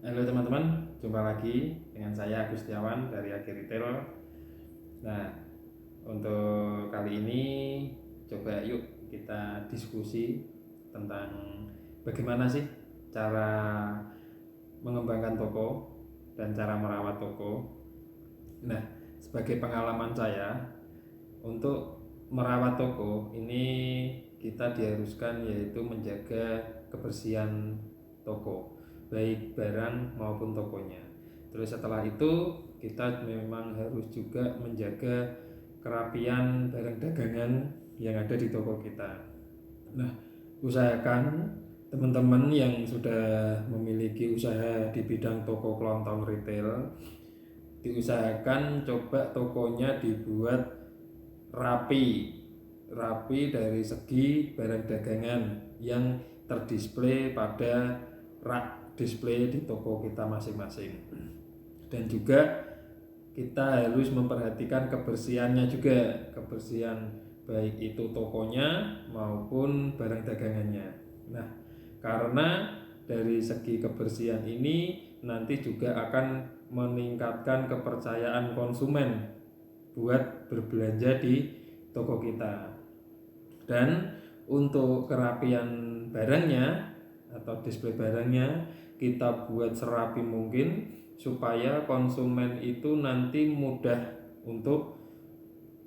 Halo teman-teman, jumpa lagi dengan saya Agustiawan dari Agi Retail. Nah, untuk kali ini coba yuk kita diskusi tentang bagaimana sih cara mengembangkan toko dan cara merawat toko. Nah, sebagai pengalaman saya untuk merawat toko ini kita diharuskan yaitu menjaga kebersihan toko, baik barang maupun tokonya. Terus setelah itu kita memang harus juga menjaga kerapian barang dagangan yang ada di toko kita. Nah, usahakan teman-teman yang sudah memiliki usaha di bidang toko kelontong retail, diusahakan coba tokonya dibuat rapi dari segi barang dagangan yang terdisplay pada rak display di toko kita masing-masing. Dan juga kita harus memperhatikan kebersihannya juga, kebersihan baik itu tokonya maupun barang dagangannya. Nah, karena dari segi kebersihan ini nanti juga akan meningkatkan kepercayaan konsumen buat berbelanja di toko kita. Dan untuk kerapian barangnya atau display barangnya kita buat serapi mungkin supaya konsumen itu nanti mudah untuk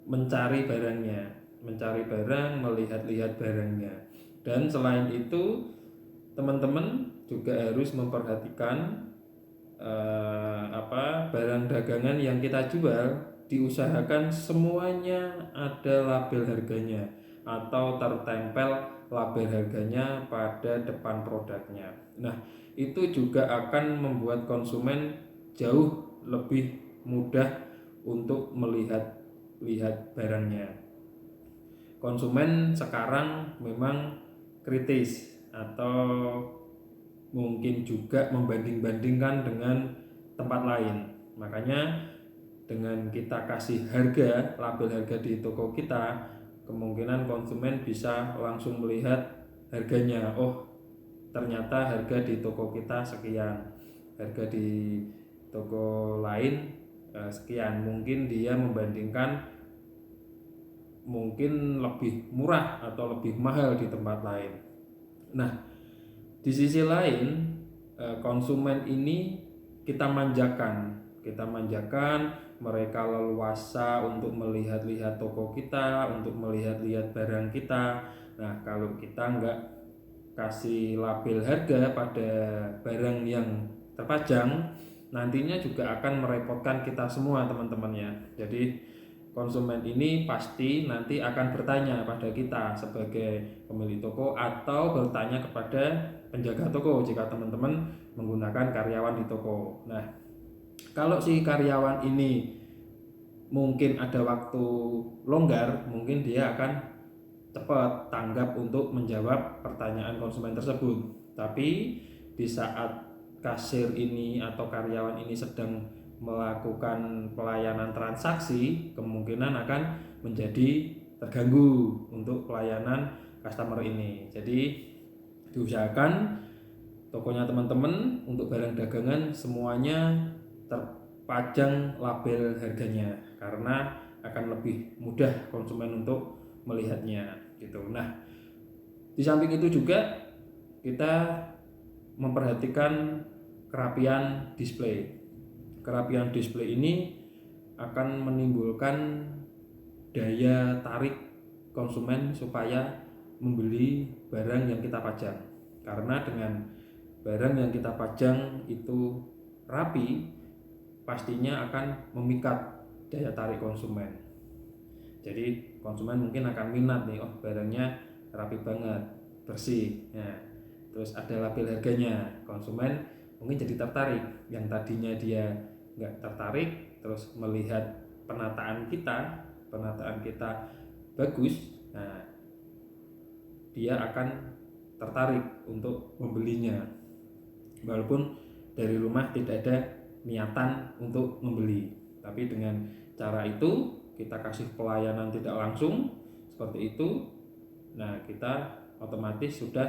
mencari barangnya, mencari barang, melihat-lihat barangnya. Dan selain itu teman-teman juga harus memperhatikan barang dagangan yang kita jual, diusahakan semuanya ada label harganya atau tertempel label harganya pada depan produknya. Nah, itu juga akan membuat konsumen jauh lebih mudah untuk melihat barangnya. Konsumen sekarang memang kritis atau mungkin juga membanding-bandingkan dengan tempat lain. Makanya dengan kita kasih harga, label harga di toko kita, kemungkinan konsumen bisa langsung melihat harganya. Oh, ternyata harga di toko kita sekian, harga di toko lain sekian. Mungkin dia membandingkan mungkin lebih murah atau lebih mahal di tempat lain. Nah, di sisi lain konsumen ini kita manjakan mereka leluasa untuk melihat-lihat toko kita, untuk melihat-lihat barang kita. Nah, kalau kita nggak kasih label harga pada barang yang terpajang, nantinya juga akan merepotkan kita semua teman-teman ya. Jadi konsumen ini pasti nanti akan bertanya pada kita sebagai pemilik toko atau bertanya kepada penjaga toko jika teman-teman menggunakan karyawan di toko. Nah, kalau si karyawan ini mungkin ada waktu longgar, mungkin dia akan cepat tanggap untuk menjawab pertanyaan konsumen tersebut. Tapi di saat kasir ini atau karyawan ini sedang melakukan pelayanan transaksi, kemungkinan akan menjadi terganggu untuk pelayanan customer ini. Jadi diusahakan tokonya teman-teman untuk barang dagangan semuanya terpajang label harganya karena akan lebih mudah konsumen untuk melihatnya gitu. Nah, di samping itu juga kita memperhatikan kerapian display. Kerapian display ini akan menimbulkan daya tarik konsumen supaya membeli barang yang kita pajang. Karena dengan barang yang kita pajang itu rapi, pastinya akan memikat daya tarik konsumen. Jadi konsumen mungkin akan minat nih, oh barangnya rapi banget, bersih. Nah, terus ada label harganya, konsumen mungkin jadi tertarik. Yang tadinya dia nggak tertarik, terus melihat penataan kita bagus, nah dia akan tertarik untuk membelinya walaupun dari rumah tidak ada niatan untuk membeli. Tapi dengan cara itu kita kasih pelayanan tidak langsung seperti itu, nah kita otomatis sudah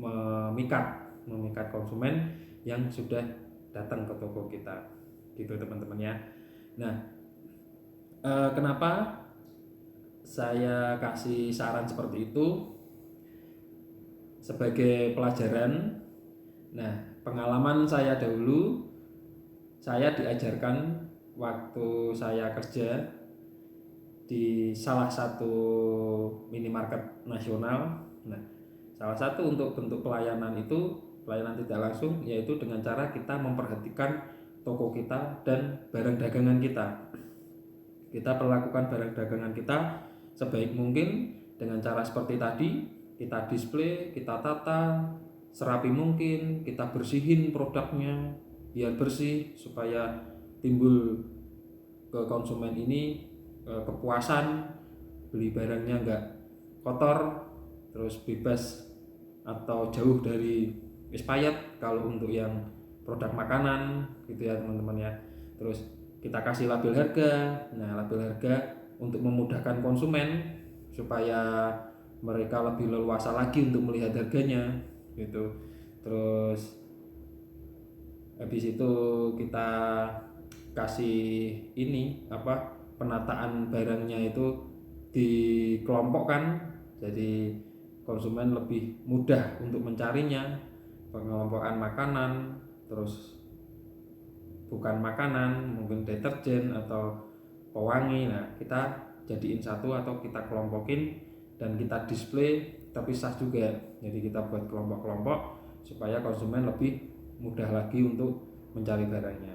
memikat konsumen yang sudah datang ke toko kita, gitu teman-teman ya. Nah, kenapa saya kasih saran seperti itu? Sebagai pelajaran. Nah, pengalaman saya dahulu, saya diajarkan waktu saya kerja di salah satu minimarket nasional. Nah, salah satu untuk bentuk pelayanan itu, pelayanan tidak langsung, yaitu dengan cara kita memperhatikan toko kita dan barang dagangan kita. Kita perlakukan barang dagangan kita sebaik mungkin dengan cara seperti tadi. Kita display, kita tata serapi mungkin, kita bersihin produknya biar bersih supaya timbul ke konsumen ini kepuasan beli barangnya nggak kotor, terus bebas atau jauh dari expired kalau untuk yang produk makanan gitu ya teman-teman ya. Terus kita kasih label harga. Nah, label harga untuk memudahkan konsumen supaya mereka lebih leluasa lagi untuk melihat harganya gitu. Terus habis itu kita kasih ini penataan barangnya itu dikelompokkan, jadi konsumen lebih mudah untuk mencarinya. Pengelompokan makanan, terus bukan makanan, mungkin deterjen atau pewangi. Nah, kita jadiin satu atau kita kelompokin dan kita display terpisah juga. Jadi kita buat kelompok-kelompok supaya konsumen lebih mudah lagi untuk mencari barangnya.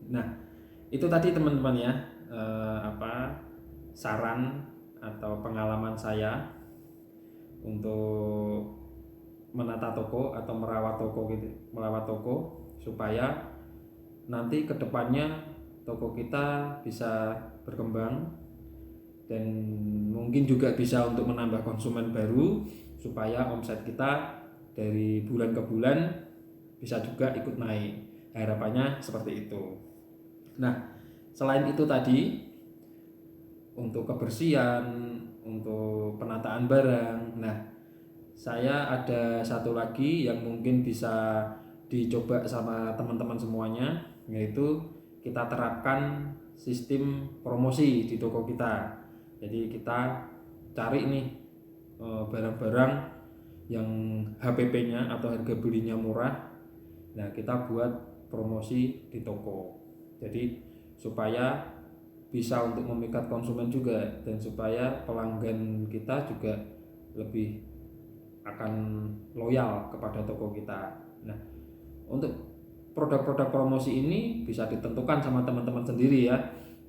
Nah, itu tadi teman-teman ya, saran atau pengalaman saya untuk menata toko atau merawat toko supaya nanti kedepannya toko kita bisa berkembang dan mungkin juga bisa untuk menambah konsumen baru supaya omset kita dari bulan ke bulan bisa juga ikut naik. Harapannya seperti itu. Nah, selain itu tadi untuk kebersihan, untuk penataan barang. Nah, saya ada satu lagi yang mungkin bisa dicoba sama teman-teman semuanya, yaitu kita terapkan sistem promosi di toko kita. Jadi kita cari nih barang-barang yang HPP-nya atau harga belinya murah. Nah, kita buat promosi di toko. Jadi supaya bisa untuk memikat konsumen juga dan supaya pelanggan kita juga lebih akan loyal kepada toko kita. Nah, untuk produk-produk promosi ini bisa ditentukan sama teman-teman sendiri ya.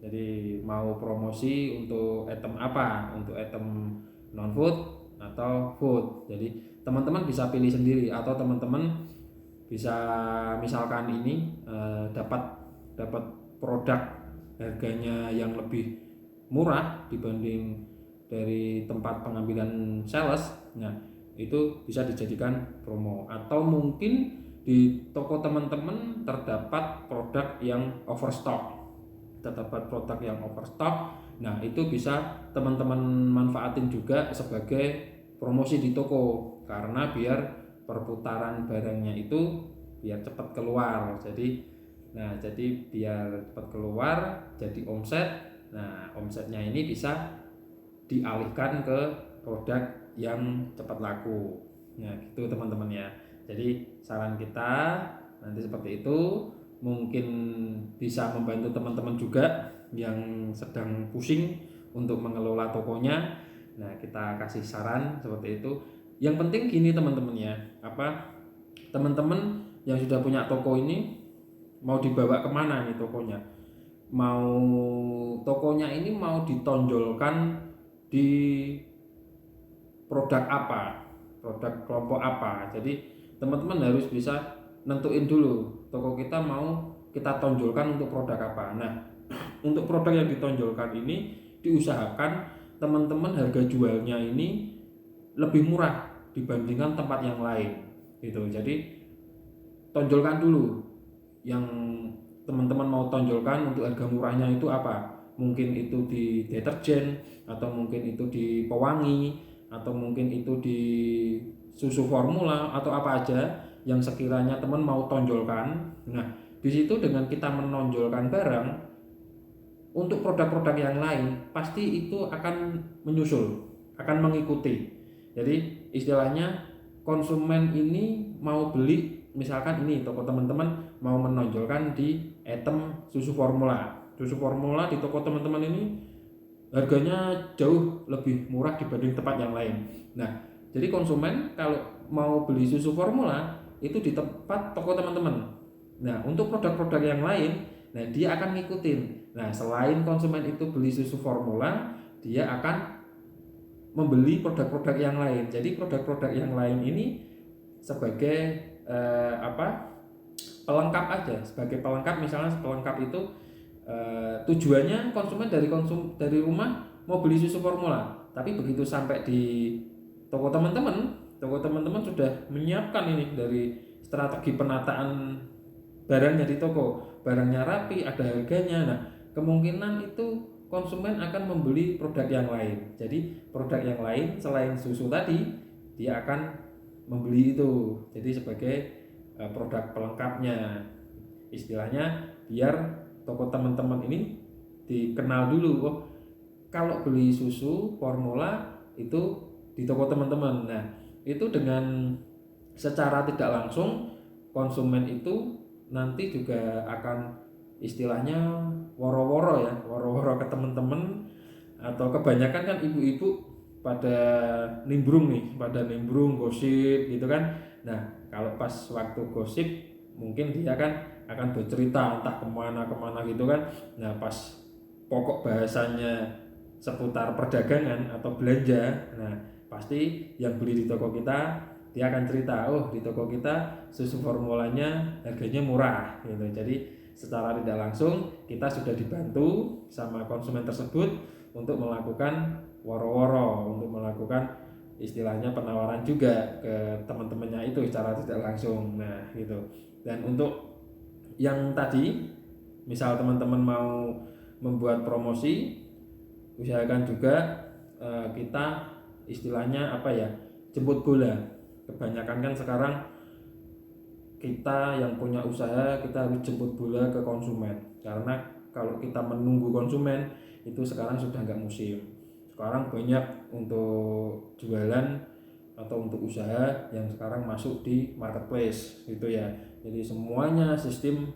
Jadi mau promosi untuk item apa, untuk item non food atau food. Jadi teman-teman bisa pilih sendiri atau teman-teman bisa misalkan ini dapat produk harganya yang lebih murah dibanding dari tempat pengambilan sales. Nah, itu bisa dijadikan promo. Atau mungkin di toko teman-teman terdapat produk yang overstock. Nah, itu bisa teman-teman manfaatin juga sebagai promosi di toko karena biar perputaran barangnya itu biar cepat keluar. Jadi biar cepat keluar jadi omset. Nah, omsetnya ini bisa dialihkan ke produk yang cepat laku. Nah, gitu teman-teman ya. Jadi saran kita nanti seperti itu, mungkin bisa membantu teman-teman juga yang sedang pusing untuk mengelola tokonya. Nah, kita kasih saran seperti itu. Yang penting gini teman-teman ya, teman-teman yang sudah punya toko ini mau dibawa kemana nih tokonya? Tokonya ini mau ditonjolkan di produk apa, produk kelompok apa. Jadi teman-teman harus bisa nentuin dulu toko kita mau kita tonjolkan untuk produk apa. Nah, untuk produk yang ditonjolkan ini diusahakan teman-teman harga jualnya ini lebih murah dibandingkan tempat yang lain gitu. Jadi tonjolkan dulu yang teman-teman mau tonjolkan untuk harga murahnya itu apa. Mungkin itu di deterjen, atau mungkin itu di pewangi, atau mungkin itu di susu formula, atau apa aja. yang sekiranya teman mau tonjolkan. Nah, di situ dengan kita menonjolkan barang, untuk produk-produk yang lain pasti itu akan menyusul, akan mengikuti. Jadi istilahnya konsumen ini mau beli, misalkan ini toko teman-teman mau menonjolkan di item susu formula. Susu formula di toko teman-teman ini harganya jauh lebih murah dibanding tempat yang lain. Nah, jadi konsumen kalau mau beli susu formula itu di tempat toko teman-teman. Nah, untuk produk-produk yang lain, nah dia akan ngikutin. Nah, selain konsumen itu beli susu formula, dia akan membeli produk-produk yang lain. Jadi produk-produk yang lain ini sebagai pelengkap aja, sebagai pelengkap. Misalnya pelengkap itu tujuannya konsumen dari rumah mau beli susu formula, tapi begitu sampai di toko teman-teman sudah menyiapkan ini dari strategi penataan barangnya di toko, barangnya rapi, ada harganya. Nah, kemungkinan itu konsumen akan membeli produk yang lain. Jadi produk yang lain selain susu tadi, dia akan membeli itu. Jadi sebagai produk pelengkapnya, istilahnya biar toko teman-teman ini dikenal dulu. Oh, kalau beli susu formula itu di toko teman-teman. Nah, itu dengan secara tidak langsung konsumen itu nanti juga akan istilahnya woro-woro ke teman-teman, atau kebanyakan kan ibu-ibu pada nimbrung gosip gitu kan. Nah, kalau pas waktu gosip mungkin dia kan akan bercerita entah kemana gitu kan. Nah, pas pokok bahasanya seputar perdagangan atau belanja, nah pasti yang beli di toko kita dia akan cerita, oh di toko kita susu formulanya harganya murah gitu. Jadi secara tidak langsung kita sudah dibantu sama konsumen tersebut untuk melakukan woro-woro, untuk melakukan istilahnya penawaran juga ke teman-temannya itu secara tidak langsung. Nah gitu. Dan untuk yang tadi, misal teman-teman mau membuat promosi, usahakan juga kita istilahnya jemput bola. Kebanyakan kan sekarang kita yang punya usaha, kita harus jemput bola ke konsumen, karena kalau kita menunggu konsumen itu sekarang sudah nggak musim. Sekarang banyak untuk jualan atau untuk usaha yang sekarang masuk di marketplace gitu ya. Jadi semuanya sistem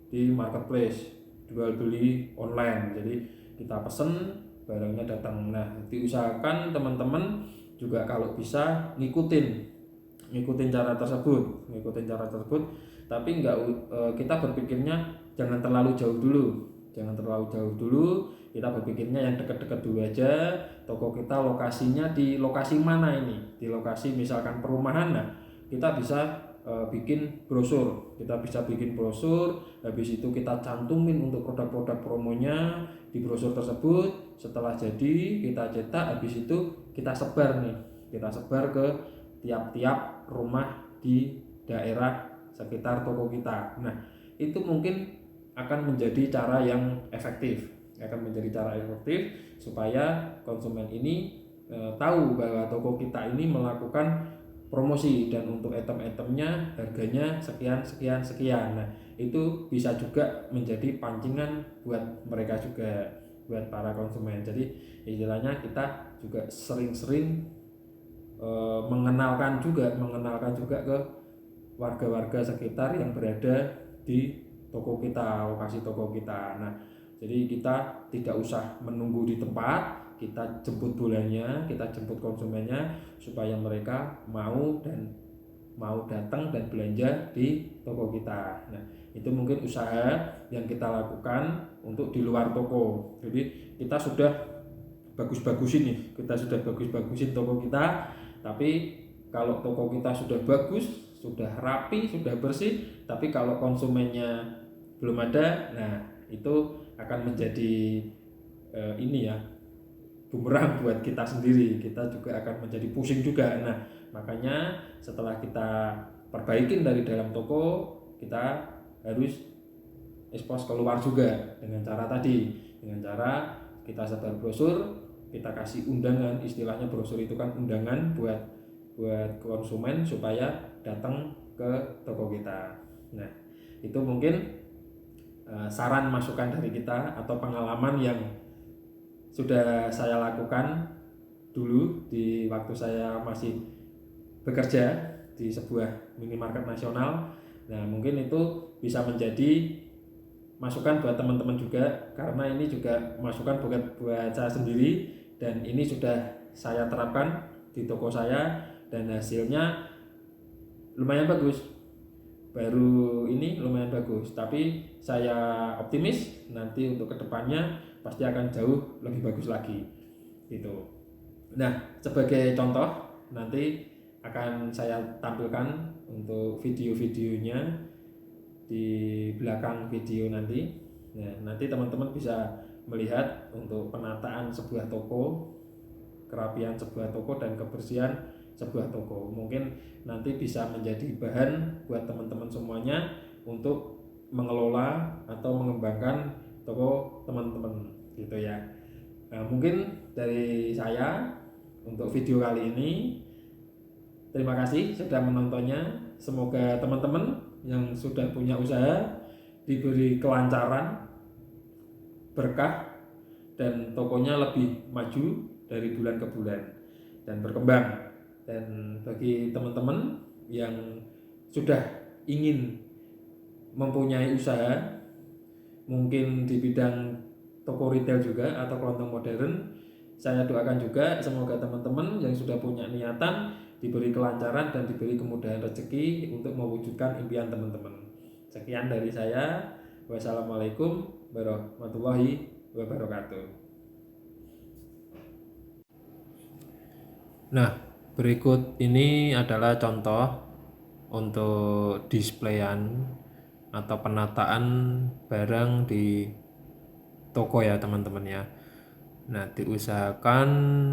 di marketplace, jual beli online. Jadi kita pesen, barangnya datang. Nah, diusahakan teman-teman juga kalau bisa ngikutin cara tersebut, tapi kita berpikirnya jangan terlalu jauh dulu, kita berpikirnya yang dekat-dekat dulu aja. Toko kita lokasinya di lokasi mana ini? Di lokasi misalkan perumahan. Nah, kita bisa bikin brosur, habis itu kita cantumin untuk produk-produk promonya di brosur tersebut. Setelah jadi kita cetak, habis itu kita sebar ke tiap-tiap rumah di daerah sekitar toko kita. Nah, itu mungkin akan menjadi cara yang efektif, supaya konsumen ini tahu bahwa toko kita ini melakukan promosi dan untuk item-itemnya harganya sekian. Nah, itu bisa juga menjadi pancingan buat mereka juga, buat para konsumen. Jadi istilahnya kita juga sering-sering mengenalkan juga ke warga-warga sekitar yang berada di toko kita, lokasi toko kita. Nah, jadi kita tidak usah menunggu di tempat, kita jemput bolanya, kita jemput konsumennya supaya mereka mau datang dan belanja di toko kita. Nah, itu mungkin usaha yang kita lakukan untuk di luar toko. Jadi kita sudah bagus-bagusin toko kita, tapi kalau toko kita sudah bagus, sudah rapi, sudah bersih, tapi kalau konsumennya belum ada, nah itu akan menjadi bumerang buat kita sendiri. Kita juga akan menjadi pusing juga. Nah, makanya setelah kita perbaikin dari dalam toko, kita harus ekspos keluar juga dengan cara kita sebar brosur, kita kasih undangan. Istilahnya brosur itu kan undangan buat konsumen supaya datang ke ke toko kita. Nah, itu mungkin saran masukan dari kita atau pengalaman yang sudah saya lakukan dulu di waktu saya masih bekerja di sebuah minimarket nasional. Nah, mungkin itu bisa menjadi masukan buat teman-teman juga, karena ini juga masukan buat saya sendiri, dan ini sudah saya terapkan di toko saya dan hasilnya lumayan bagus. Baru ini lumayan bagus, tapi saya optimis nanti untuk kedepannya pasti akan jauh lebih bagus lagi gitu. Nah, sebagai contoh nanti akan saya tampilkan untuk video-videonya di belakang video nanti. Nah, nanti teman-teman bisa melihat untuk penataan sebuah toko, kerapian sebuah toko, dan kebersihan sebuah toko. Mungkin nanti bisa menjadi bahan buat teman-teman semuanya untuk mengelola atau mengembangkan toko teman-teman gitu ya. Nah, mungkin dari saya untuk video kali ini, terima kasih sudah menontonnya. Semoga teman-teman yang sudah punya usaha diberi kelancaran, berkah, dan tokonya lebih maju dari bulan ke bulan dan berkembang. Dan bagi teman-teman yang sudah ingin mempunyai usaha, mungkin di bidang toko retail juga atau kelontong modern, saya doakan juga semoga teman-teman yang sudah punya niatan diberi kelancaran dan diberi kemudahan rezeki untuk mewujudkan impian teman-teman. Sekian dari saya. Wassalamualaikum warahmatullahi wabarakatuh. Nah, berikut ini adalah contoh untuk displayan atau penataan barang di toko ya teman-teman ya. Nah, diusahakan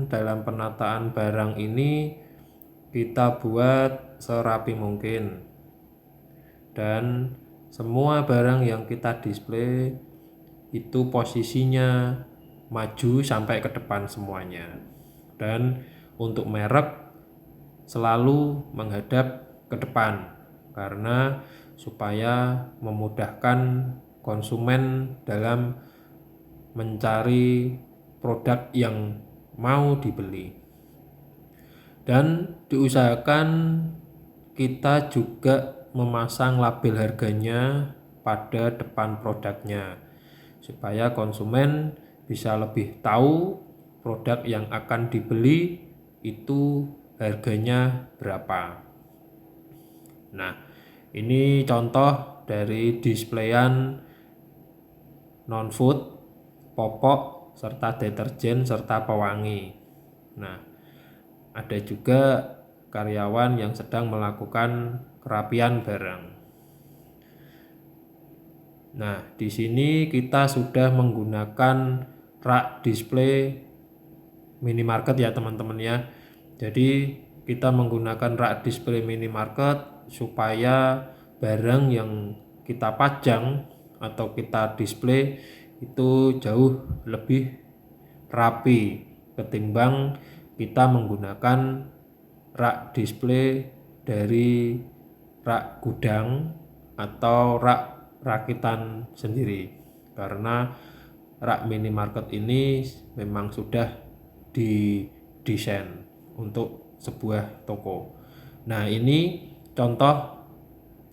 dalam penataan barang ini kita buat serapi mungkin, dan semua barang yang kita display itu posisinya maju sampai ke depan semuanya, dan untuk merek selalu menghadap ke depan karena supaya memudahkan konsumen dalam mencari produk yang mau dibeli. Dan diusahakan kita juga memasang label harganya pada depan produknya supaya konsumen bisa lebih tahu produk yang akan dibeli itu harganya berapa. Nah, ini contoh dari displayan non-food, popok, serta deterjen, serta pewangi. Nah, ada juga karyawan yang sedang melakukan kerapian barang. Nah, di sini kita sudah menggunakan rak display minimarket ya teman-teman ya. Jadi kita menggunakan rak display minimarket supaya barang yang kita pajang atau kita display itu jauh lebih rapi ketimbang kita menggunakan rak display dari rak gudang atau rak rakitan sendiri, karena rak minimarket ini memang sudah didesain untuk sebuah toko. Nah, ini contoh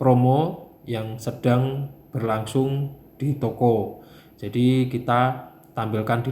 promo yang sedang berlangsung di toko. Jadi kita tampilkan di